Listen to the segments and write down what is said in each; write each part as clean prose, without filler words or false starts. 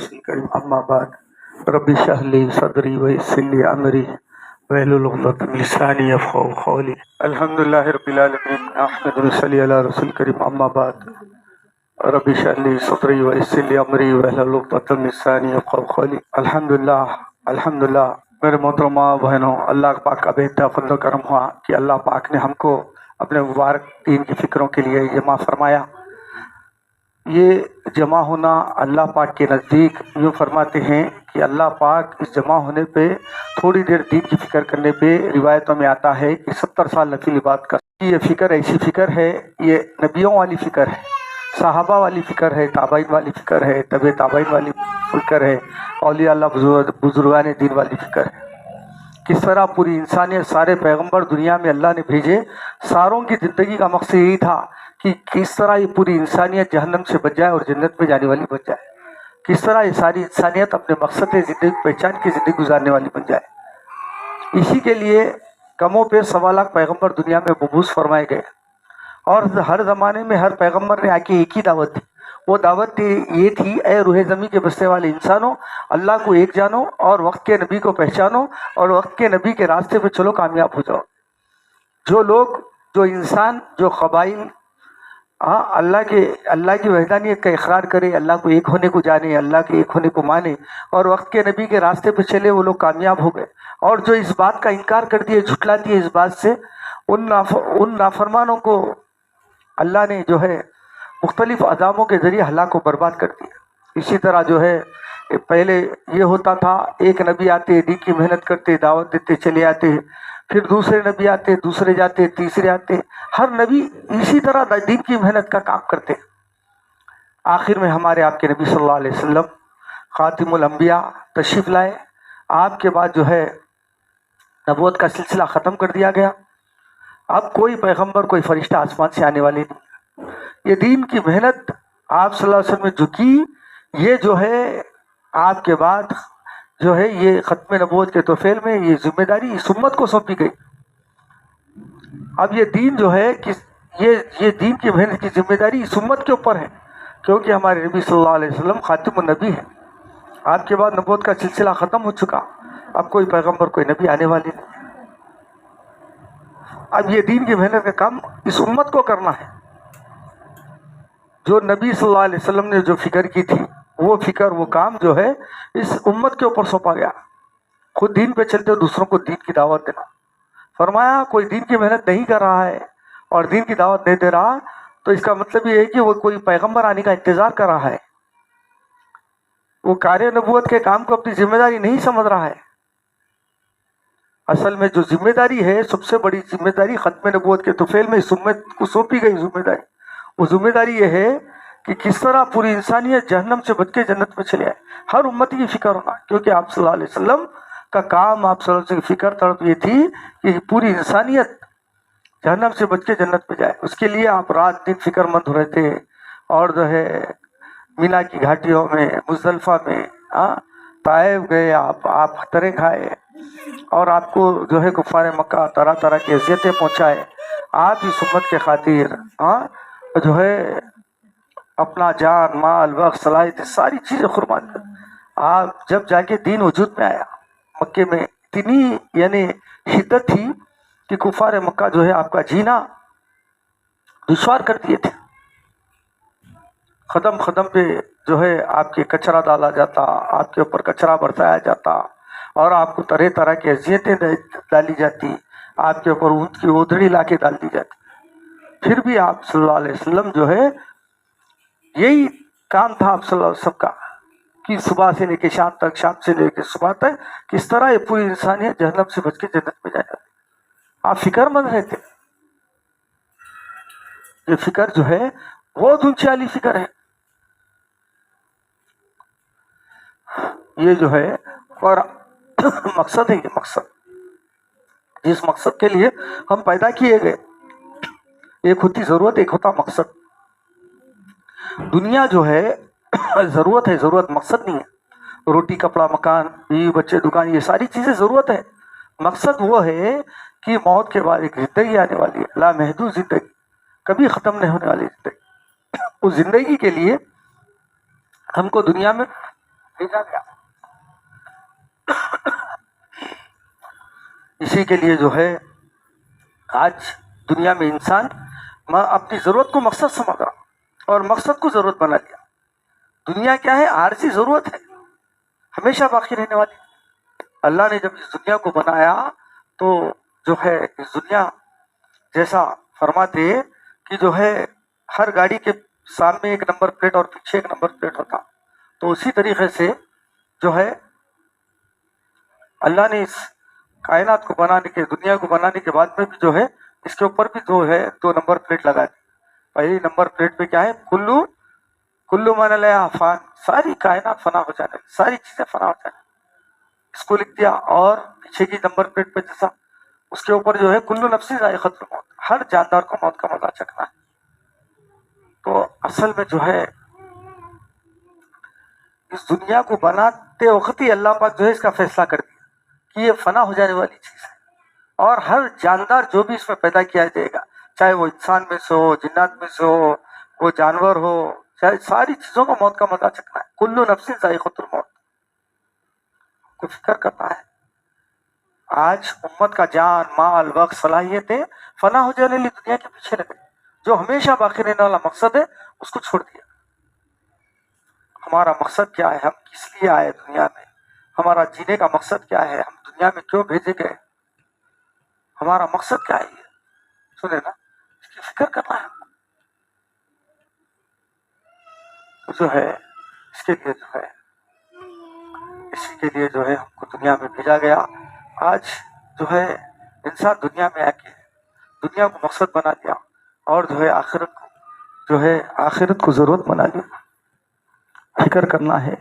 کریم اما بعد رب اشرح لي صدري ويسر لي امري واحلل عقدة من لساني يفقهوا قولي الحمد لله رب العالمين احمد ونصلي على رسول کریم اما بعد رب اشرح لي صدري ويسر لي امري واحلل عقدة من لساني يفقهوا قولي الحمدللہ میرے محترمہ بہنوں، اللہ پاک کا بے انتہا فضل و کرم ہوا کہ اللہ پاک نے ہم کو اپنے مبارک دین کی فکروں کے لیے جمع فرمایا۔ یہ جمع ہونا اللہ پاک کے نزدیک یوں فرماتے ہیں کہ اللہ پاک اس جمع ہونے پہ تھوڑی دیر دین کی فکر کرنے پہ روایتوں میں آتا ہے کہ 70 سال نفل عبادت کا۔ یہ فکر ایسی فکر ہے، یہ نبیوں والی فکر ہے، صحابہ والی فکر ہے، تابعین والی فکر ہے، تبع تابعین والی فکر ہے، اولیاء اللہ بزرگان دین والی فکر ہے۔ کس طرح پوری انسانیت، سارے پیغمبر دنیا میں اللہ نے بھیجے، ساروں کی زندگی کا مقصد یہی تھا کہ کس طرح یہ پوری انسانیت جہنم سے بچ جائے اور جنت میں جانے والی بن جائے، کس طرح یہ ساری انسانیت اپنے مقصد زندگی پہچان کی زندگی گزارنے والی بن جائے۔ اسی کے لیے کم و بیش 1.25 لاکھ پیغمبر دنیا میں مبعوث فرمائے گئے، اور ہر زمانے میں ہر پیغمبر نے آ کے ایک ہی دعوت دی۔ وہ دعوت یہ تھی، اے روح زمین کے بسنے والے انسانوں، اللہ کو ایک جانو اور وقت کے نبی کو پہچانو اور وقت کے نبی کے راستے پہ چلو، کامیاب ہو جاؤ۔ جو لوگ، جو انسان، جو قبائل اللہ کی وحدانیت کا اقرار کرے، اللہ کو ایک ہونے کو جانے، اللہ کے ایک ہونے کو مانے اور وقت کے نبی کے راستے پہ چلے، وہ لوگ کامیاب ہو گئے۔ اور جو اس بات کا انکار کر دیے، جھٹلا دیے اس بات سے، ان نافرمانوں کو اللہ نے جو ہے مختلف عذابوں کے ذریعے ہلاک و برباد کر دیا۔ اسی طرح جو ہے پہلے یہ ہوتا تھا، ایک نبی آتے، دین کی محنت کرتے، دعوت دیتے، چلے آتے، پھر دوسرے نبی آتے، دوسرے جاتے، تیسرے آتے، ہر نبی اسی طرح دین کی محنت کا کام کرتے۔ آخر میں ہمارے آپ کے نبی صلی اللہ علیہ وسلم خاتم الانبیاء تشریف لائے۔ آپ کے بعد جو ہے نبوت کا سلسلہ ختم کر دیا گیا۔ اب کوئی پیغمبر، کوئی فرشتہ آسمان سے آنے والے نہیں۔ یہ دین کی محنت آپ صلی اللہ علیہ وسلم نے جو کی، یہ جو ہے آپ کے بعد جو ہے یہ ختم نبوت کے توفیل میں یہ ذمہ داری اس امت کو سونپی گئی۔ اب یہ دین جو ہے کہ یہ دین کی محنت کی ذمہ داری اس امت کے اوپر ہے، کیونکہ ہمارے نبی صلی اللہ علیہ وسلم خاتم النبی ہے۔ آپ کے بعد نبوت کا سلسلہ ختم ہو چکا، اب کوئی پیغمبر، کوئی نبی آنے والے نہیں۔ اب یہ دین کی محنت کا کام اس امت کو کرنا ہے۔ جو نبی صلی اللہ علیہ وسلم نے جو فکر کی تھی، وہ فکر، وہ کام جو ہے اس امت کے اوپر سونپا گیا۔ خود دین پہ چلتے دوسروں کو دین کی دعوت دینا۔ فرمایا کوئی دین کی محنت نہیں کر رہا ہے اور دین کی دعوت نہیں دے رہا، تو اس کا مطلب یہ ہے کہ وہ کوئی پیغمبر آنے کا انتظار کر رہا ہے، وہ کار نبوت کے کام کو اپنی ذمہ داری نہیں سمجھ رہا ہے۔ اصل میں جو ذمہ داری ہے، سب سے بڑی ذمہ داری ختم نبوت کے توفیل میں اس امت کو سونپی گئی ذمہ داری، وہ ذمہ داری یہ ہے کہ کس طرح پوری انسانیت جہنم سے بچ کے جنت میں چلے آئے۔ ہر امتی کی فکر ہونا، کیونکہ آپ صلی اللہ علیہ وسلم کا کام، آپ صلی اللہ علیہ وسلم کی فکر طرف یہ تھی کہ پوری انسانیت جہنم سے بچ کے جنت میں جائے۔ اس کے لیے آپ رات دن فکر مند ہو رہے تھے، اور جو ہے مینا کی گھاٹیوں میں، مزدلفہ میں، طائف گئے، آپ خطرے کھائے، اور آپ کو جو ہے کفار مکہ طرح طرح کی اذیتیں پہنچائے۔ آپ اس امت کے خاطر جو ہے اپنا جان، مال، وقت، صلاحیت، ساری چیزیں قربان کر۔ آپ جب جا کے دین وجود میں آیا، مکے میں اتنی یعنی شدت تھی کہ کفار مکہ جو ہے آپ کا جینا دشوار کر دیے تھے۔ قدم قدم پہ جو ہے آپ کے کچرا ڈالا جاتا، آپ کے اوپر کچرا برسایا جاتا، اور آپ کو طرح طرح کی اذیتیں ڈالی جاتی، آپ کے اوپر اونٹ کی اودڑی لا کے ڈال دی جاتی۔ پھر بھی آپ صلی اللہ علیہ وسلم جو ہے یہی کام تھا آپ صلی اللہ علیہ وسلم کا کہ صبح سے لے کے شام تک، شام سے لے کے صبح تک کس طرح یہ پوری انسانیت جہنم سے بچ کے جنت میں جائے۔ آپ فکر مند رہتے۔ یہ فکر جو ہے بہت اونچی والی فکر ہے۔ یہ جو ہے اور مقصد ہے، یہ مقصد جس مقصد کے لیے ہم پیدا کیے گئے، ایک ہوتی ضرورت، ایک ہوتا مقصد۔ دنیا جو ہے ضرورت ہے، ضرورت مقصد نہیں ہے۔ روٹی، کپڑا، مکان، بیوی، بچے، دکان، یہ ساری چیزیں ضرورت ہے۔ مقصد وہ ہے کہ موت کے بعد ایک زندگی آنے والی ہے، لامحدود زندگی، کبھی ختم نہیں ہونے والی زندگی۔ اس زندگی کے لیے ہم کو دنیا میں بھیجا گیا. اسی کے لیے جو ہے آج دنیا میں انسان اپنی ضرورت کو مقصد سمجھ رہا اور مقصد کو ضرورت بنا لیا. دنیا کیا ہے؟ عارضی ضرورت ہے، ہمیشہ باقی رہنے والی. اللہ نے جب اس دنیا کو بنایا تو جو ہے اس دنیا جیسا فرماتے کہ جو ہے ہر گاڑی کے سامنے ایک نمبر پلیٹ اور پیچھے ایک نمبر پلیٹ ہوتا، تو اسی طریقے سے جو ہے اللہ نے اس کائنات کو بنانے کے دنیا کو بنانے کے بعد میں بھی جو ہے اس کے اوپر بھی جو ہے 2 نمبر پلیٹ لگا دی. پہلی نمبر پلیٹ پہ کیا ہے؟ کلو من علیہا فان، ساری کائنات فنا ہو جانے، ساری چیزیں فنا ہو جانے، اس کو لکھ دیا. اور پیچھے کی نمبر پلیٹ پہ جیسا اس کے اوپر جو ہے کلو نفس ذائقۃ الموت، ہر جاندار کو موت کا مزہ چکھنا ہے. تو اصل میں جو ہے اس دنیا کو بناتے وقت ہی اللہ پاک جو ہے اس کا فیصلہ کر دیا کہ یہ فنا ہو جانے والی چیز ہے، اور ہر جاندار جو بھی اس میں پیدا کیا جائے گا، چاہے وہ انسان میں سے ہو، جنات میں سے ہو، وہ جانور ہو، چاہے ساری چیزوں کو موت کا مزہ چکھنا ہے. کلو نفس ذائقۃ الموت کو فکر کرنا ہے. آج امت کا جان، مال، وقت، صلاحیتیں فنا ہو جانے والی دنیا کے پیچھے لگے، جو ہمیشہ باقی رہنے والا مقصد ہے اس کو چھوڑ دیا. ہمارا مقصد کیا ہے؟ ہم کس لیے آئے دنیا میں؟ ہمارا جینے کا مقصد کیا ہے؟ ہم دنیا میں کیوں بھیجے گئے؟ ہمارا مقصد کیا ہے؟ یہ سنے نا، اس کی فکر کرنا ہے. جو ہے اس کے لیے جو ہے اسی کے لیے جو ہے ہم کو دنیا میں بھیجا گیا. آج جو ہے انسان دنیا میں آ کے دنیا کو مقصد بنا دیا اور جو ہے آخرت کو ضرورت بنا لیا. فکر کرنا ہے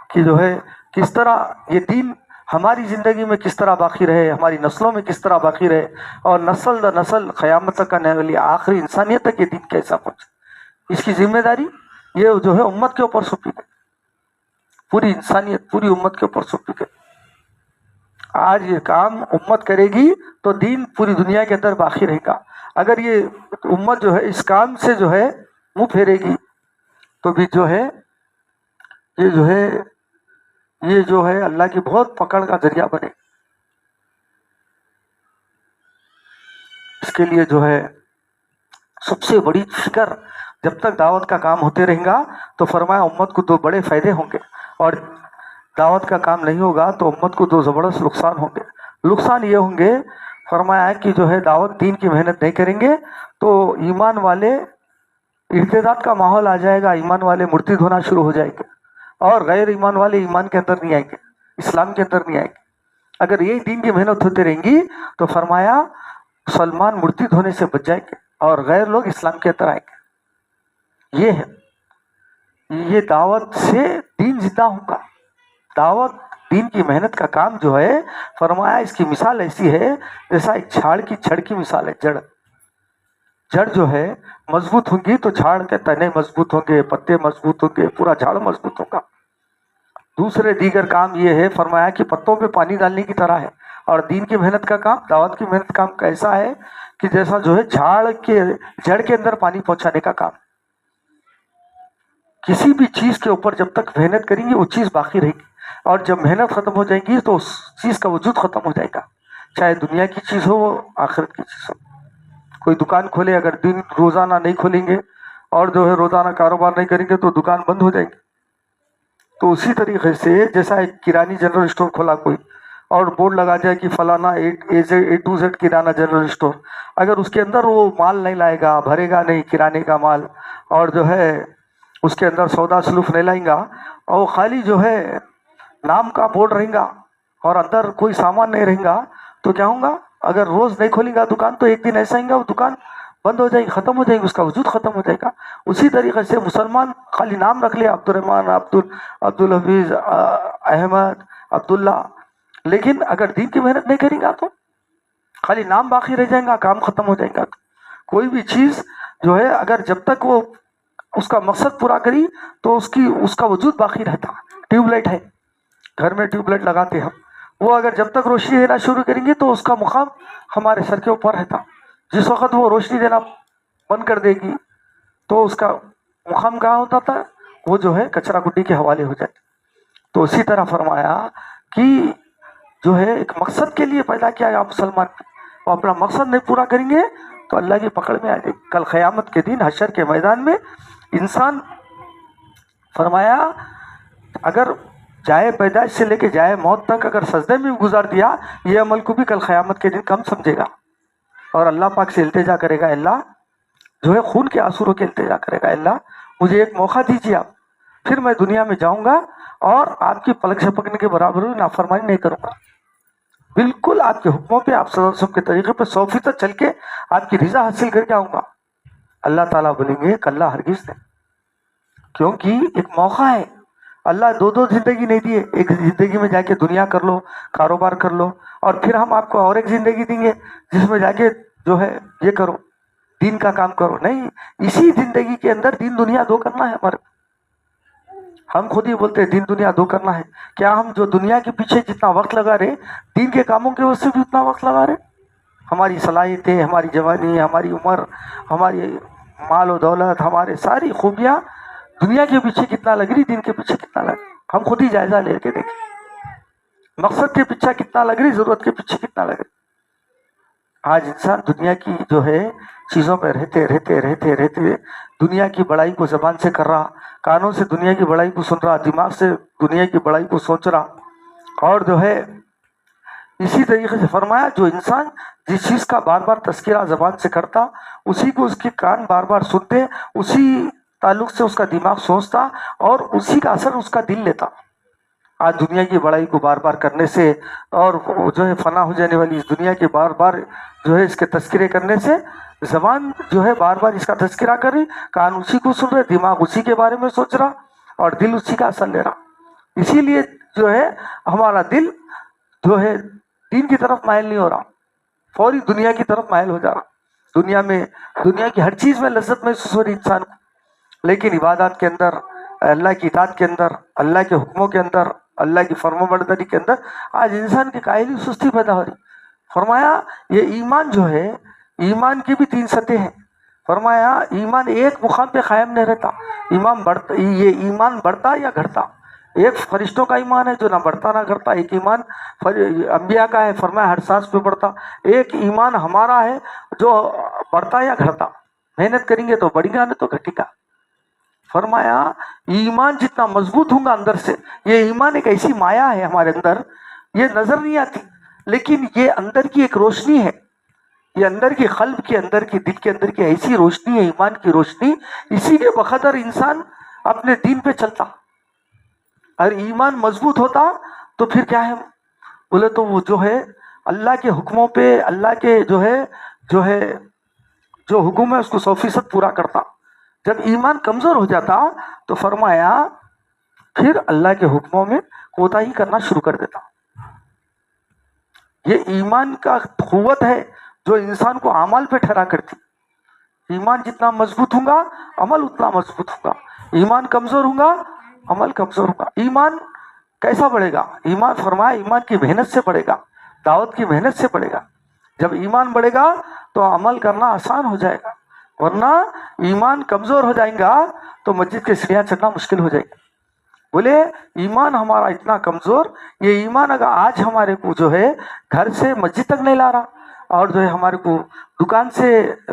کہ جو ہے کس طرح یہ دین ہماری زندگی میں کس طرح باقی رہے، ہماری نسلوں میں کس طرح باقی رہے، اور نسل در نسل قیامت تک آنے والی آخری انسانیت تک یہ دین کیسا پہنچے. اس کی ذمہ داری یہ جو ہے امت کے اوپر سونپی گئی، پوری انسانیت، پوری امت کے اوپر سونپی گئی. آج یہ کام امت کرے گی تو دین پوری دنیا کے اندر باقی رہے گا. اگر یہ امت جو ہے اس کام سے جو ہے منہ پھیرے گی تو بھی جو ہے یہ جو ہے اللہ کی بہت پکڑ کا ذریعہ بنے. اس کے لیے جو ہے سب سے بڑی فکر، جب تک دعوت کا کام ہوتے رہے گا تو فرمایا امت کو 2 بڑے فائدے ہوں گے، اور دعوت کا کام نہیں ہوگا تو امت کو 2 زبردست نقصان ہوں گے. نقصان یہ ہوں گے، فرمایا کہ جو ہے دعوت دین کی محنت نہیں کریں گے تو ایمان والے ارتداد کا ماحول آ جائے گا، ایمان والے مرتد ہونا شروع ہو جائیں گے، اور غیر ایمان والے ایمان کے اندر نہیں آئیں گے، اسلام کے اندر نہیں آئیں گے. اگر یہی دین کی محنت ہوتی رہیں گی تو فرمایا مسلمان مرتد ہونے سے بچ جائیں گے اور غیر لوگ اسلام کے اندر آئیں گے. یہ ہے، یہ دعوت سے دین زندہ ہوگا. دعوت دین کی محنت کا کام جو ہے فرمایا اس کی مثال ایسی ہے جیسا ایک جھاڑ کی چھڑ کی مثال ہے. جڑ جو ہے مضبوط ہوں گی تو جھاڑ کے تنے مضبوط ہوں گے، پتے مضبوط ہوں گے، پورا جھاڑ مضبوط ہوگا. دوسرے دیگر کام یہ ہے فرمایا کہ پتوں پہ پانی ڈالنے کی طرح ہے. اور دین کی محنت کا کام، دعوت کی محنت کا کام کیسا ہے کہ جیسا جو ہے جڑ کے اندر پانی پہنچانے کا کام. کسی بھی چیز کے اوپر جب تک محنت کریں گے وہ چیز باقی رہے گی، اور جب محنت ختم ہو جائے گی تو اس چیز کا وجود ختم ہو جائے گا، چاہے دنیا کی چیز ہو آخرت کی چیز ہو. کوئی دکان کھولے، اگر دن روزانہ نہیں کھولیں گے اور جو ہے روزانہ کاروبار نہیں کریں گے تو دکان بند ہو جائے گی. تو اسی طریقے سے جیسا ایک کرانی جنرل اسٹور کھولا کوئی اور بورڈ لگا جائے کہ فلانا A to Z kirana general store, اگر اس کے اندر وہ مال نہیں لائے گا، بھرے گا نہیں کرانے کا مال، اور جو ہے اس کے اندر سودا سلوف نہیں لائیں گا، اور خالی جو ہے نام کا بورڈ رہیں گا اور اندر کوئی سامان نہیں رہیں گا، تو کیا ہوگا؟ اگر روز نہیں کھولیں گا دکان تو ایک دن ایسا ہی گا وہ دکان بند ہو جائے گی، ختم ہو جائے گی، اس کا وجود ختم ہو جائے گا. اسی طریقے سے مسلمان خالی نام رکھ لے، عبد الرحمان، عبدالحفیظ، احمد، عبداللہ، لیکن اگر دین کی محنت نہیں کریں گا تو خالی نام باقی رہ جائے گا، کام ختم ہو جائے گا. کوئی بھی چیز جو ہے اگر جب تک وہ اس کا مقصد پورا کری تو اس کا وجود باقی رہتا. ٹیوب لائٹ ہے، گھر میں ٹیوب لائٹ لگاتے ہم، وہ اگر جب تک روشنی دینا شروع کریں گے تو اس کا مقام ہمارے سر کے اوپر رہتا. جس وقت وہ روشنی دینا بند کر دے گی تو اس کا مقام کہاں ہوتا تھا؟ وہ جو ہے کچرا گڈی کے حوالے ہو جاتی. تو اسی طرح فرمایا کہ جو ہے ایک مقصد کے لیے پیدا کیا ہے آپ مسلمان، وہ اپنا مقصد نہیں پورا کریں گے تو اللہ کی پکڑ میں آ جائے گی. کل قیامت کے دن حشر کے میدان میں انسان فرمایا اگر جائے پیدائش سے لے کے جائے موت تک اگر سجدے میں گزار دیا یہ عمل کو بھی کل قیامت کے دن کم سمجھے گا اور اللہ پاک سے التجا کرے گا، اللہ جو ہے خون کے آنسو رو کے التجا کرے گا، اللہ مجھے ایک موقع دیجیے آپ، پھر میں دنیا میں جاؤں گا اور آپ کی پلک جھپکنے کے برابر نافرمانی نہیں کروں گا، بالکل آپ کے حکموں پہ آپ صلی اللہ علیہ وسلم کے طریقے پہ 100% چل کے آپ کی رضا حاصل کر کے آؤں گا. اللہ تعالیٰ بولیں گے کلّا ہرگز نہیں، کیونکہ ایک موقع ہے. اللہ دو زندگی نہیں دیے، ایک زندگی میں جا کے دنیا کر لو، کاروبار کر لو، اور پھر ہم آپ کو اور ایک زندگی دیں گے جس میں جا کے جو ہے یہ کرو، دین کا کام کرو. نہیں، اسی زندگی کے اندر دین دنیا دو کرنا ہے ہمارے. ہم خود ہی بولتے ہیں دین دنیا دو کرنا ہے. کیا ہم جو دنیا کے پیچھے جتنا وقت لگا رہے دین کے کاموں کے وجہ سے بھی اتنا وقت لگا رہے؟ ہماری صلاحیتیں، ہماری جوانی، ہماری عمر، ہماری مال و دولت، ہمارے ساری خوبیاں دنیا کے پیچھے کتنا لگ رہی، دین کے پیچھے کتنا لگ رہی؟ ہم خود ہی جائزہ لے کے دیکھیں، مقصد کے پیچھے کتنا لگ رہی، ضرورت کے پیچھے کتنا لگ رہی. آج انسان دنیا کی جو ہے چیزوں پہ رہتے رہتے رہتے رہتے دنیا کی بڑائی کو زبان سے کر رہا، کانوں سے دنیا کی بڑائی کو سن رہا، دماغ سے دنیا کی بڑائی کو سوچ رہا. اور جو ہے اسی طریقے سے فرمایا جو انسان جس چیز کا بار بار تذکرہ زبان سے کرتا اسی کو اس کے کان بار بار سنتے، اسی تعلق سے اس کا دماغ سوچتا اور اسی کا اثر اس کا دل لیتا. آج دنیا کی بڑائی کو بار بار کرنے سے اور جو ہے فنا ہو جانے والی اس دنیا کے بار بار جو ہے اس کے تذکرے کرنے سے زبان جو ہے بار بار اس کا تذکرہ کر رہی، کان اسی کو سن رہے، دماغ اسی کے بارے میں سوچ رہا اور دل اسی کا اثر لے رہا. اسی لیے جو ہے ہمارا دل جو ہے دین کی طرف مائل نہیں ہو رہا، فوری دنیا کی طرف مائل ہو جا رہا. دنیا کی ہر چیز میں لذت محسوس ہو رہی انسان کو، لیکن عبادات کے اندر، اللہ کی اطاعت کے اندر، اللہ کے حکموں کے اندر، اللہ کی فرما برداری کے اندر آج انسان کی کاہلی سستی پیدا ہو رہی. فرمایا یہ ایمان جو ہے، ایمان کی بھی 3 سطح ہیں. فرمایا ایمان ایک مقام پہ قائم نہیں رہتا، یہ ایمان بڑھتا یا گھٹتا. ایک فرشتوں کا ایمان ہے جو نہ بڑھتا نہ گھٹتا، ایک ایمان انبیاء کا ہے فرمایا ہر سانس پہ بڑھتا، ایک ایمان ہمارا ہے جو بڑھتا یا گھٹتا، محنت کریں گے تو بڑھے گا نہیں تو گھٹے گا. فرمایا ایمان جتنا مضبوط ہوگا اندر سے، یہ ایمان ایک ایسی مایا ہے ہمارے اندر، یہ نظر نہیں آتی لیکن یہ اندر کی ایک روشنی ہے، یہ اندر کی قلب کے اندر کی دل کے اندر کی ایسی روشنی ہے، ایمان کی روشنی. اسی کے بقدر انسان اپنے دین پہ چلتا. اور ایمان مضبوط ہوتا تو پھر کیا ہے بولے تو وہ جو ہے اللہ کے حکموں پہ، اللہ کے جو حکم ہے اس کو 100% پورا کرتا. جب ایمان کمزور ہو جاتا تو فرمایا پھر اللہ کے حکموں میں کوتاہی کرنا شروع کر دیتا. یہ ایمان کا قوت ہے جو انسان کو اعمال پہ ٹھہرا کرتی. ایمان جتنا مضبوط ہوگا عمل اتنا مضبوط ہوگا، ایمان کمزور ہوگا عمل کمزور ہوگا. ایمان کیسا بڑھے گا؟ ایمان فرمایا ایمان کی محنت سے بڑھے گا، دعوت کی محنت سے بڑھے گا. جب ایمان بڑھے گا تو عمل کرنا آسان ہو جائے گا، ورنہ ایمان کمزور ہو جائیں گا تو مسجد کے سیڑھیاں چڑھنا مشکل ہو جائے گا. بولے ایمان ہمارا اتنا کمزور، یہ ایمان اگر آج ہمارے کو جو ہے گھر سے مسجد تک نہیں لا رہا اور جو ہے ہمارے کو دکان سے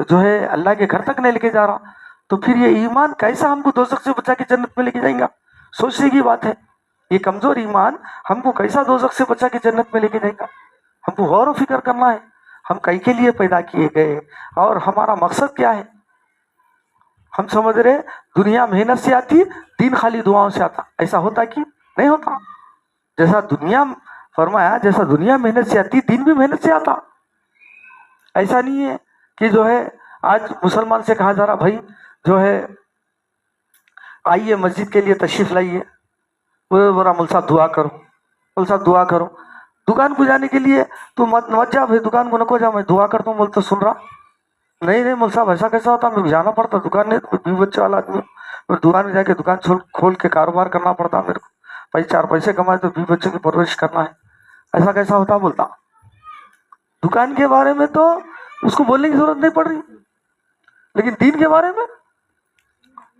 جو ہے اللہ کے گھر تک نہیں لے کے جا رہا تو پھر یہ ایمان کیسا ہم کو دوزخ سے بچا کے جنت میں لے کے جائیں گا؟ سوچنے کی بات ہے. یہ کمزور ایمان ہم کو کیسا دوزخ سے بچا کے جنت میں لے کے جائے گا؟ ہم کو غور و فکر کرنا ہے، ہم کئی کے لیے پیدا کیے گئے اور ہمارا مقصد کیا ہے. ہم سمجھ رہے دنیا محنت سے آتی، دین خالی دعاؤں سے آتا. ایسا ہوتا کہ نہیں ہوتا؟ جیسا دنیا فرمایا جیسا دنیا محنت سے آتی دین بھی محنت سے آتا. ایسا نہیں ہے کہ جو ہے آج مسلمان سے کہا جا رہا بھائی جو ہے آئیے مسجد کے لیے تشریف لائیے، بورا مول صاحب دعا کرو، مول صاحب دعا کرو. دکان کو جانے کے لیے تو مت جا بھائی، دکان کو نکو جا، میں دعا کرتا ہوں بولتا سن رہا. نہیں مول صاحب ایسا کیسا ہوتا، میرے کو جانا پڑتا دکان، نہیں تو 20 بچے والا آدمی دکان میں جا کے دکان کھول کے کاروبار کرنا پڑتا میرے کو، بھائی 4 پیسے کمائے تو 20 بچوں کی پرورش کرنا ہے. ایسا کیسا ہوتا بولتا. دکان کے بارے میں تو اس کو بولنے کی ضرورت نہیں پڑ رہی، لیکن دین کے بارے میں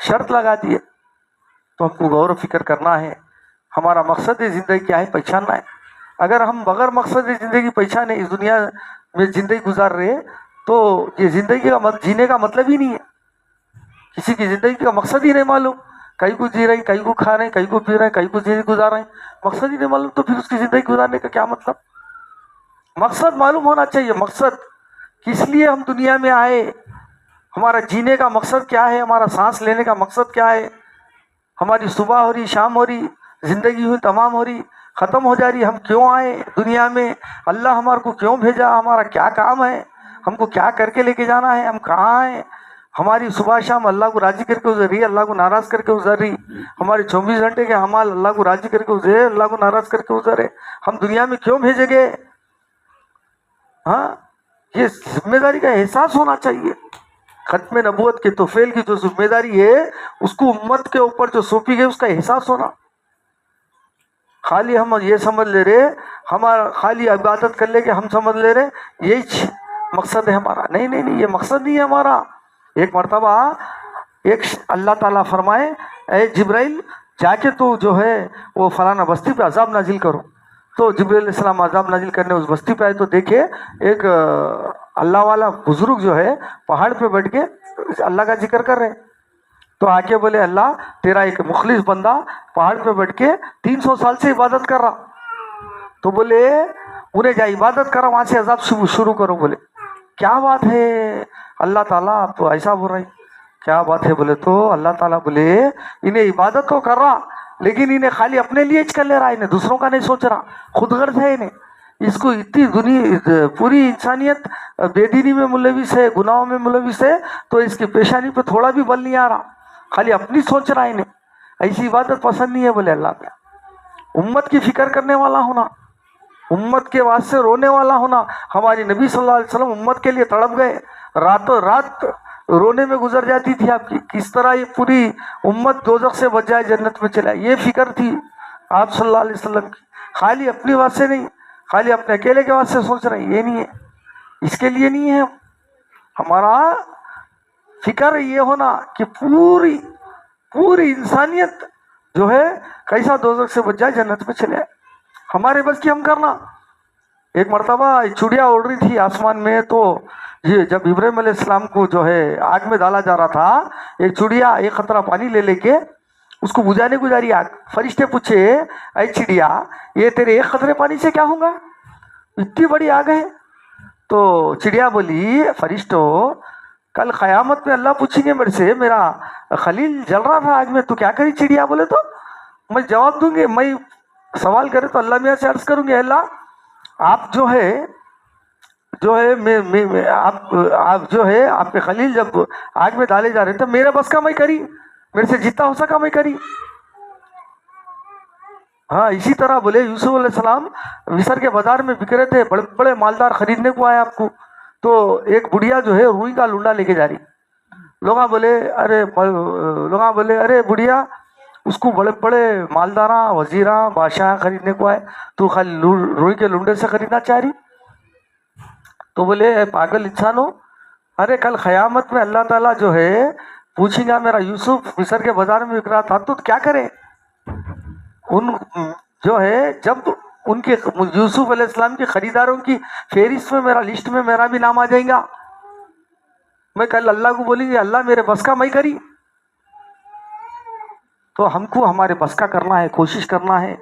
شرط لگا دیے. تو ہم کو غور و فکر کرنا ہے ہمارا مقصد زندگی کیا ہے, پہچاننا ہے. اگر ہم بغیر مقصد زندگی پہچانے اس دنیا میں زندگی گزار رہے تو یہ زندگی کا جینے کا مطلب ہی نہیں ہے. کسی کی زندگی کا مقصد ہی نہیں معلوم, کہیں کو جی رہے ہیں, کہیں کو کھا رہے ہیں, کہیں کو پی رہے ہیں, کہیں کو زندگی گزار رہے ہیں, مقصد ہی نہیں معلوم, تو پھر اس کی زندگی گزارنے کا کیا مطلب. مقصد معلوم ہونا چاہیے. مقصد کس لیے ہم دنیا میں آئے, ہمارا جینے کا مقصد کیا ہے, ہمارا سانس لینے کا مقصد کیا ہے, ہماری صبح ہو رہی, شام ہو رہی, زندگی ہوئی تمام ہو رہی, ختم ہو جا رہی, ہم کیوں آئے دنیا میں, اللہ ہمارے کو کیوں بھیجا, ہمارا کیا کام ہے, ہم کو کیا کر کے لے کے جانا ہے, ہم کہاں آئے. ہماری صبح شام اللہ کو راضی کر کے گزر رہی, اللہ کو ناراض کر کے گزر رہی. ہماری 24 گھنٹے کے اعمال اللہ کو راضی کر کے گزرے, اللہ کو ناراض کر کے گزرے. ہم دنیا میں کیوں بھیجے گئے؟ ہاں, یہ ذمہ داری کا احساس ہونا چاہیے. ختم نبوت کے توفیل کی جو ذمہ داری ہے اس کو امت کے اوپر جو سونپی گئی اس کا احساس ہونا. خالی ہم یہ سمجھ لے رہے, ہمارا خالی عبادت کر لے کے ہم سمجھ لے رہے یہی مقصد ہے ہمارا. نہیں نہیں نہیں, یہ مقصد نہیں ہے ہمارا. ایک مرتبہ ایک اللہ تعالیٰ فرمائے, اے جبرائیل جا کے تو جو ہے وہ فلانا بستی پہ عذاب نازل کرو. تو جبرائیل علیہ السلام عذاب نازل کرنے اس بستی پہ آئے تو دیکھے ایک اللہ والا بزرگ جو ہے پہاڑ پہ بیٹھ کے اللہ کا ذکر کر رہے. تو آ کے بولے, اللہ تیرا ایک مخلص بندہ پہاڑ پہ بیٹھ کے 300 سال سے عبادت کر رہا. تو بولے انہیں جا عبادت کرا, وہاں سے عذاب شروع کرو. بولے کیا بات ہے اللہ تعالیٰ, آپ تو ایسا بول رہے ہیں, کیا بات ہے؟ بولے تو اللہ تعالیٰ بولے انہیں عبادت تو کر رہا لیکن انہیں خالی اپنے لیے کر لے رہا, انہیں دوسروں کا نہیں سوچ رہا, خود غرض ہے انہیں. اس کو اتنی دنیا پوری انسانیت بے دینی میں ملوث ہے, گناہوں میں ملوث ہے, تو اس کی پیشانی پہ تھوڑا بھی بل نہیں آ رہا, خالی اپنی سوچ رہا ہے انہیں. ایسی عبادت پسند نہیں ہے. بولے اللہ پہ امت کی فکر کرنے والا ہونا, امت کے واسطے رونے والا ہونا. ہماری نبی صلی اللہ علیہ وسلم امت کے لیے تڑپ گئے, راتوں رات رونے میں گزر جاتی تھی آپ کی, کس طرح یہ پوری امت دوزخ سے بچ جائے, جنت میں چلے. یہ فکر تھی آپ صلی اللہ علیہ وسلم کی. خالی اپنی واسطے نہیں, خالی اپنے اکیلے کے واسطے سوچ رہے ہیں, یہ نہیں ہے, اس کے لیے نہیں ہے. ہمارا فکر یہ ہونا کہ پوری انسانیت جو ہے کیسا دوزخ سے بچ جائے, جنت میں چلے. ہمارے بس کی ہم کرنا. ایک مرتبہ چڑیا اڑ رہی تھی آسمان میں, تو یہ جب ابراہیم علیہ السلام کو جو ہے آگ میں ڈالا جا رہا تھا, ایک چڑیا ایک قطرہ پانی لے کے اس کو بجھانے کو جا رہی آگ. فرشتے پوچھے, اے چڑیا یہ تیرے ایک قطرے پانی سے کیا ہوگا, اتنی بڑی آگ ہے. تو چڑیا بولی, فرشتوں کل قیامت میں اللہ پوچھیں گے میرے سے, میرا خلیل جل رہا تھا آگ میں, تو کیا کری چڑیا؟ بولے تو میں جواب دوں گی, میں سوال کرے تو اللہ میاں سے عرض کروں گی, اللہ آپ جو ہے آپ جو ہے آپ کے خلیل جب آگ میں ڈالے جا رہے تھے, میرے بس کا میں کری, میرے سے جتنا ہو سکا میں کری. ہاں اسی طرح بولے یوسف علیہ السلام مصر کے بازار میں بک رہے تھے, بڑے بڑے مالدار خریدنے کو آئے آپ کو. تو ایک بڑھیا جو ہے روئی کا لنڈا لے کے جا رہی. لوگاں بولے ارے بڑھیا, اس کو بڑے بڑے مالداراں وزیراں بادشاہ خریدنے کو آئے, تو خالی روئی کے لنڈے سے خریدنا چاہ رہی. تو بولے پاگل انسان ہو, ارے کل قیامت میں اللہ تعالیٰ جو ہے پوچھیں گا میرا یوسف مصر کے بازار میں بک رہا تھا تو کیا کرے. ان جو ہے جب ان کے یوسف علیہ السلام کے خریداروں کی فہرست میں میرا لسٹ میں میرا بھی نام آ جائے گا, میں کل اللہ کو بولیں گے اللہ میرے بس کا میں کری. تو ہم کو ہمارے بس کا کرنا ہے, کوشش کرنا ہے.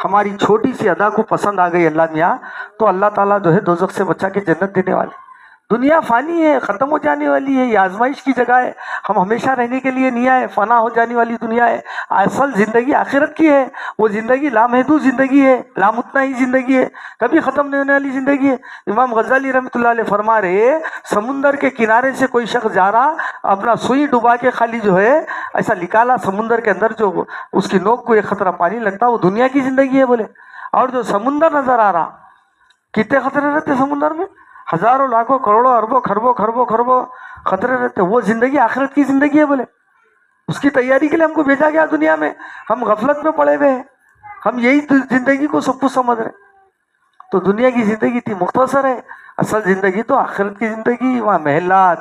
ہماری چھوٹی سی ادا کو پسند آ گئی اللہ میاں, تو اللہ تعالیٰ جو ہے دوزخ سے بچا کے جنت دینے والے. دنیا فانی ہے, ختم ہو جانے والی ہے, یہ آزمائش کی جگہ ہے. ہم ہمیشہ رہنے کے لیے نہیں آئے, فنا ہو جانے والی دنیا ہے. اصل زندگی آخرت کی ہے, وہ زندگی لامحدود زندگی ہے, لامتنا ہی زندگی ہے, کبھی ختم نہیں ہونے والی زندگی ہے. امام غزالی رحمۃ اللہ علیہ فرما رہے, سمندر کے کنارے سے کوئی شخص جا رہا, اپنا سوئی ڈبا کے خالی جو ہے ایسا نکالا, سمندر کے اندر جو اس کی نوک کو ایک خطرہ پانی لگتا, وہ دنیا کی زندگی ہے. بولے اور جو سمندر نظر آ رہا, کتنے خطرے رہتے سمندر میں, ہزاروں لاکھوں کروڑوں اربوں خربوں خطرے رہتے, وہ زندگی آخرت کی زندگی ہے. بولے اس کی تیاری کے لیے ہم کو بھیجا گیا دنیا میں, ہم غفلت میں پڑے ہوئے ہیں, ہم یہی زندگی کو سب کچھ سمجھ رہے. تو دنیا کی زندگی اتنی مختصر ہے, اصل زندگی تو آخرت کی زندگی. وہاں محلات,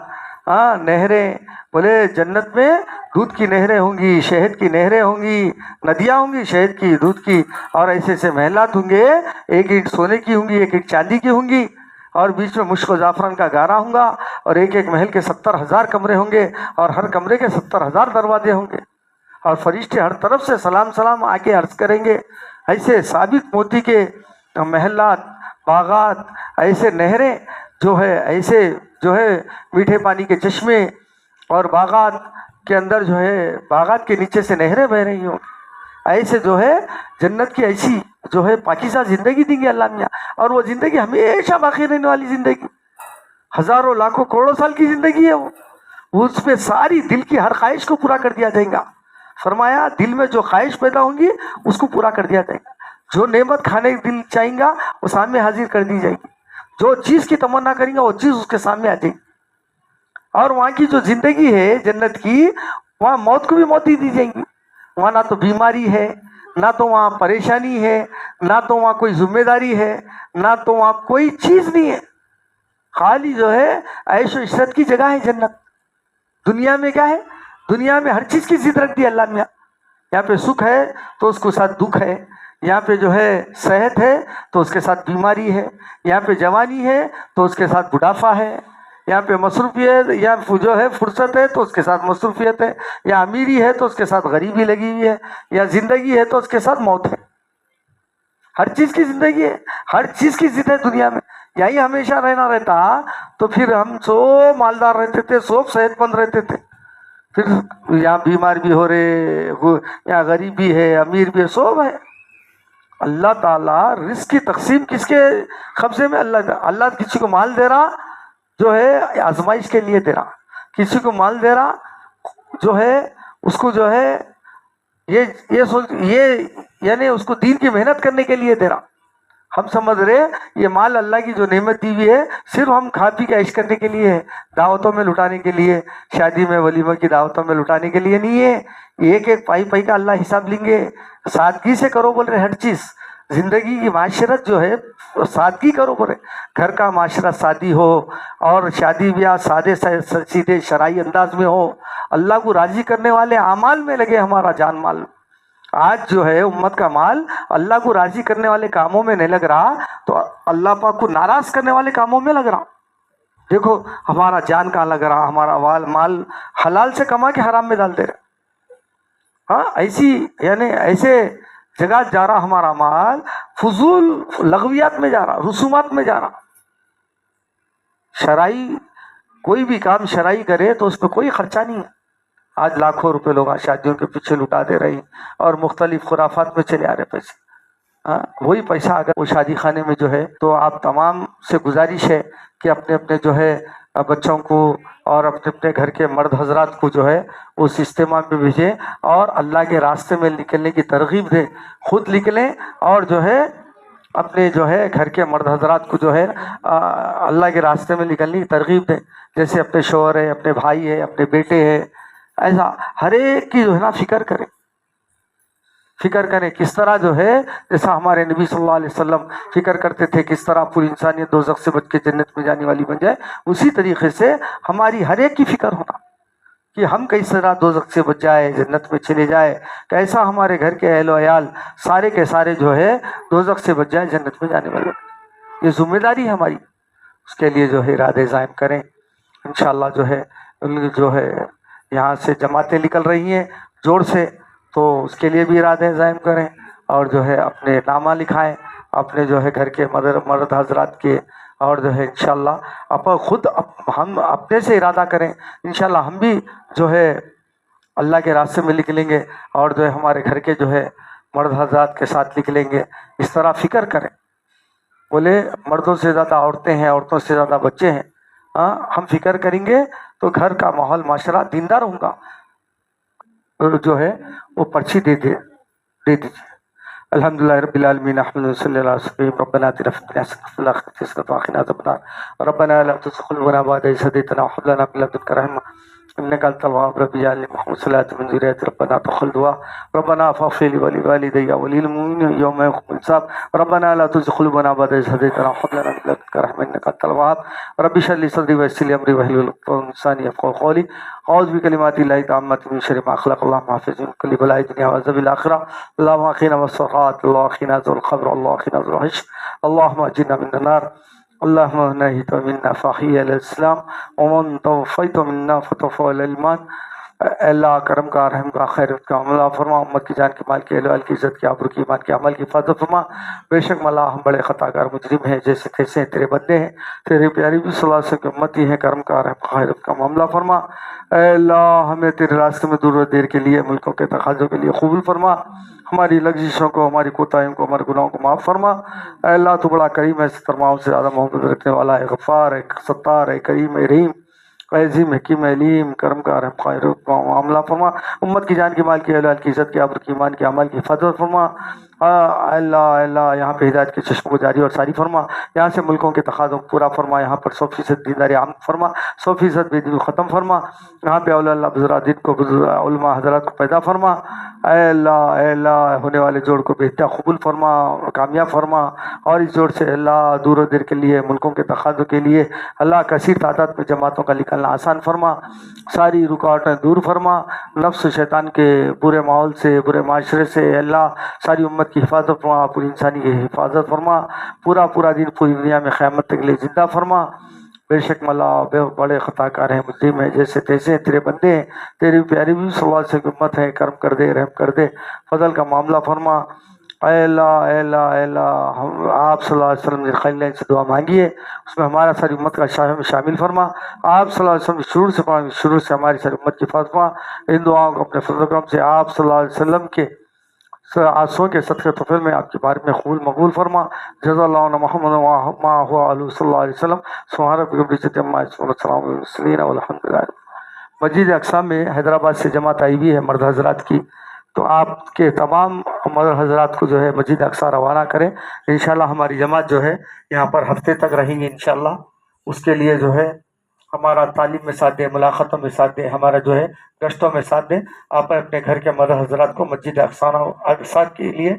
ہاں نہریں، بولے جنت میں دودھ کی نہریں ہوں گی، شہد کی نہریں ہوں گی، ندیاں ہوں گی شہد کی دودھ کی، اور ایسے ایسے محلات ہوں گے، ایک اینٹ سونے کی ہوں گی، ایک اینٹ چاندی کی ہوں گی، اور بیچ میں مشک و زعفران کا گارا ہوں گا، اور ایک ایک محل کے 70,000 کمرے ہوں گے، اور ہر کمرے کے 70,000 دروازے ہوں گے، اور فرشتے ہر طرف سے سلام سلام آ کے عرض کریں گے۔ ایسے ثابت موتی کے محلات، باغات، ایسے نہریں جو ہے، ایسے جو ہے میٹھے پانی کے چشمے، اور باغات کے اندر جو ہے باغات کے نیچے سے نہریں بہ رہی ہوں، ایسے جو ہے جنت کی ایسی جو ہے پاکیزہ زندگی دیں گے اللہ میاں، اور وہ زندگی ہمیشہ باقی رہنے والی زندگی، ہزاروں لاکھوں کروڑوں سال کی زندگی ہے وہ اس میں ساری دل کی ہر خواہش کو پورا کر دیا جائے گا۔ فرمایا دل میں جو خواہش پیدا ہوں گی اس کو پورا کر دیا جائے گا، جو نعمت کھانے کے دل چاہیں گا وہ سامنے حاضر کر دی جائے گی، جو چیز کی تمنا کریں گا وہ چیز اس کے سامنے آ جائے گی، اور وہاں کی جو زندگی ہے جنت کی، وہاں موت کو بھی موت ہی دی جائیں گی، وہاں نہ تو بیماری ہے، نہ تو وہاں پریشانی ہے، نہ تو وہاں کوئی ذمہ داری ہے، نہ تو وہاں کوئی چیز نہیں ہے، خالی جو ہے عیش و عشرت کی جگہ ہے جنت۔ دنیا میں کیا ہے؟ دنیا میں ہر چیز کی ضد رکھ دی اللہ میاں، یہاں پہ سکھ ہے تو اس کے ساتھ دکھ ہے، یہاں پہ جو ہے صحت ہے تو اس کے ساتھ بیماری ہے، یہاں پہ جوانی ہے تو اس کے ساتھ بڑھاپا ہے، یہاں پہ مصروفیت یا جو ہے فرصت ہے تو اس کے ساتھ مصروفیت ہے، یا امیری ہے تو اس کے ساتھ غریبی لگی ہوئی ہے، یا زندگی ہے تو اس کے ساتھ موت ہے، ہر چیز کی زندگی ہے، ہر چیز کی ضد ہے دنیا میں۔ یہی ہمیشہ رہنا رہتا تو پھر ہم سب مالدار رہتے تھے، سب صحت مند رہتے تھے، پھر یہاں بیمار بھی ہو رہے، یہاں غریب بھی ہے، امیر بھی ہے، سب ہے۔ اللہ تعالیٰ رزق کی تقسیم کس کے قبضے میں؟ اللہ کسی کو مال دے رہا جو ہے آزمائش کے لیے دے رہا، کسی کو مال دے رہا جو ہے اس کو جو ہے یہ یعنی اس کو دین کی محنت کرنے کے لیے دے رہا۔ ہم سمجھ رہے یہ مال اللہ کی جو نعمت دی ہوئی ہے صرف ہم کھا پی کے عیش کرنے کے لیے ہے، دعوتوں میں لٹانے کے لیے، شادی میں ولیمہ کی دعوتوں میں لٹانے کے لیے نہیں ہے، ایک ایک پائی پائی کا اللہ حساب لیں گے۔ سادگی سے کرو بول رہے، ہر چیز زندگی کی معاشرت جو ہے سادگی کرو بول رہے، گھر کا معاشرہ سادی ہو، اور شادی بیاہ سادے سیدھے شرعی انداز میں ہو، اللہ کو راضی کرنے والے اعمال میں لگے ہمارا جان مال۔ آج جو ہے امت کا مال اللہ کو راضی کرنے والے کاموں میں نہیں لگ رہا تو اللہ پاک کو ناراض کرنے والے کاموں میں لگ رہا۔ دیکھو ہمارا جان کہاں لگ رہا، ہمارا مال حلال سے کما کے حرام میں ڈال دے رہے، ہاں ایسی یعنی ایسے جگہ جا رہا ہمارا مال، فضول لغویات میں جا رہا، رسومات میں جا رہا۔ شرعی کوئی بھی کام شرعی کرے تو اس پہ کوئی خرچہ نہیں ہے۔ آج لاکھوں روپے لوگ شادیوں کے پیچھے لٹا دے رہے اور مختلف خرافات میں چلے آ رہے پیسے، وہی پیسہ اگر وہ شادی خانے میں جو ہے، تو آپ تمام سے گزارش ہے کہ اپنے اپنے جو ہے بچوں کو اور اپنے اپنے گھر کے مرد حضرات کو جو ہے اس اجتماع میں بھیجیں، اور اللہ کے راستے میں نکلنے کی ترغیب دیں، خود نکلیں، اور جو ہے اپنے جو ہے گھر کے مرد حضرات کو جو ہے اللہ کے راستے میں نکلنے کی ترغیب دیں، جیسے اپنے شوہر ہے، اپنے بھائی ہے، اپنے بیٹے ہے، ایسا ہر ایک کی جو ہے نا فکر کریں کس طرح جو ہے، جیسا ہمارے نبی صلی اللہ علیہ وسلم فکر کرتے تھے کس طرح پوری انسانیت دوزخ سے بچ کے جنت میں جانے والی بن جائے، اسی طریقے سے ہماری ہر ایک کی فکر ہونا کہ ہم کس طرح دوزخ سے بچ جائے، جنت میں چلے جائے، کیسا ہمارے گھر کے اہل و عیال سارے کے سارے جو ہے دوزخ سے بچ جائے، جنت میں جانے والے۔ یہ ذمہ داری ہے ہماری، اس کے لیے جو ہے ارادے قائم کریں انشاءاللہ۔ جو ہے یہاں سے جماعتیں نکل رہی ہیں جوڑ سے، تو اس کے لیے بھی ارادے قائم کریں، اور جو ہے اپنے نامہ لکھائیں اپنے جو ہے گھر کے مرد حضرات کے، اور جو ہے انشاءاللہ خود ہم اپنے سے ارادہ کریں انشاءاللہ ہم بھی جو ہے اللہ کے راستے میں نکلیں گے، اور جو ہے ہمارے گھر کے جو ہے مرد حضرات کے ساتھ نکلیں گے۔ اس طرح فکر کریں، بولے مردوں سے زیادہ عورتیں ہیں، عورتوں سے زیادہ بچے ہیں، ہم فکر کریں گے تو گھر کا ماحول معاشرہ دیندار ہوگا، جو ہے وہ پرچی دے دیجیے۔ الحمدللہ رب العالمین، احمد صلی اللہ علیہ وسلم، ربنا آتنا فی الدنیا حسنۃ وفی الآخرۃ حسنۃ وقنا عذاب النار، ربنا لا تزغ قلوبنا بعد إذ هديتنا وهب لنا من لدنك رحمة إنك أنت الوهاب رب اجعلني محمود صلاة من ذرية ربنا تقبل دعاء ربنا فاغفر لي ولوالدي وللمؤمنين يوم يقوم الحساب ربنا لا تزغ قلوبنا بعد إذ هديتنا وهب لنا من لدنك رحمة إنك أنت الوهاب رب اشرح لي صدري ويسر لي أمري واحلل عقدة من لساني يفقهوا قولي أعوذ بكلمات الله التامات من شر ما خلق اللهم احفظ من كل بلاء الدنيا وعذاب الآخرة اللهم قنا والصراط اللهم قنا عذاب القبر اللهم قنا عذاب الحشر اللهم أجرنا من النار اللهم من نهيت منا فحي على الإسلام ومن توفيت منا فتوفى على الإيمان اللہ کرم کا رحم کا خیرت کا عملہ فرما امت کی جان کی مال کی اہل کی عزت کی آبرو کی ایمان کی عمل کی حفاظت فرما بے شک مولا ہم بڑے خطا کار مجرم ہیں جیسے تیسے ہیں تیرے بندے ہیں تیرے پیاری بھی صلی اللہ علیہ وسلم کی امتی ہیں کرم کا رحم کا خیرت کا معاملہ فرما اے اللہ ہمیں تیرے راستے میں دور و دیر کے لیے ملکوں کے تقاضوں کے لیے قبول فرما ہماری لغزشوں کو ہماری کوتاہیوں کو ہمارے گناہوں کو معاف فرما اے اللہ تو بڑا کریم ہے سترماؤں سے زیادہ محبت رکھنے والا ہے غفار ہے ستار ہے کریم ہے رحیم عظیم حکیم علیم کرم کا رحم خیر معاملہ فرما امت کی جان کی مال کی اولاد کی عزت کی آبرو کی ایمان کی عمل کی حفاظت فرما اللہ یہاں پہ ہدایت کے چشم کو جاری اور ساری فرما یہاں سے ملکوں کے تقاضوں کو پورا فرما یہاں پر 100% دینداری عام فرما 100% بے دین ختم فرما یہاں پہ اللہ بزرگ دین کو علماء حضرات کو پیدا فرما اے اللہ ہونے والے جوڑ کو بہتر قبول فرما کامیاب فرما اور اس جوڑ سے اللہ دور و دیر کے لیے ملکوں کے تقاضوں کے لیے اللہ کثیر تعداد میں جماعتوں کا نکلنا آسان فرما ساری رکاوٹیں دور فرما نفس شیطان کے برے ماحول سے برے معاشرے سے اللہ ساری امت کی حفاظت فرما پوری انسانی کی حفاظت فرما پورا دین پوری دنیا میں قیامت تک کے لیے زندہ فرما بے شک مولا بڑے خطا کار ہیں مجرم ہیں جیسے تیسے ہیں تیرے بندے ہیں تیری پیاری بھی صلی اللہ علیہ وسلم کی امت ہے کرم کر دے رحم کر دے فضل کا معاملہ فرما اے اللہ ہم آپ صلی اللہ علیہ وسلم نے خلیل سے دعا مانگی ہے اس میں ہمارا ساری امت کا شامل فرما آپ صلی اللہ علیہ وسلم شروع سے ہماری ساری امت کی حفاظت فرما ان دعاؤں کو اپنے فضل و کرم سے آپ صلی اللہ علیہ وسلم کے آنسوں کے صدقے طفیل میں آپ کی بارے میں قبول مقبول فرما جزا اللہ عنہ محمد ما ہوا علیہ صلی اللہ علیہ وسلم سبحان ربک رب العزت عما یصفون والسلام علی المرسلین والحمد للہ مسجد اقصی میں حیدرآباد سے جماعت آئی ہوئی ہے مرد حضرات کی تو آپ کے تمام مرد حضرات کو جو ہے مسجد اقصی روانہ کریں انشاءاللہ ہماری جماعت جو ہے یہاں پر ہفتے تک رہیں گی انشاءاللہ اس کے لیے جو ہے ہمارا تعلیم میں ساتھ دیں ملاقاتوں میں ساتھ دیں ہمارا جو ہے گشتوں میں ساتھ دیں آپ اپنے گھر کے مرد حضرات کو مسجد اقصی کے لیے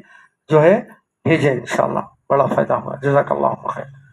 جو ہے بھیجیں انشاءاللہ بڑا فائدہ ہوا جزاک اللہ خیر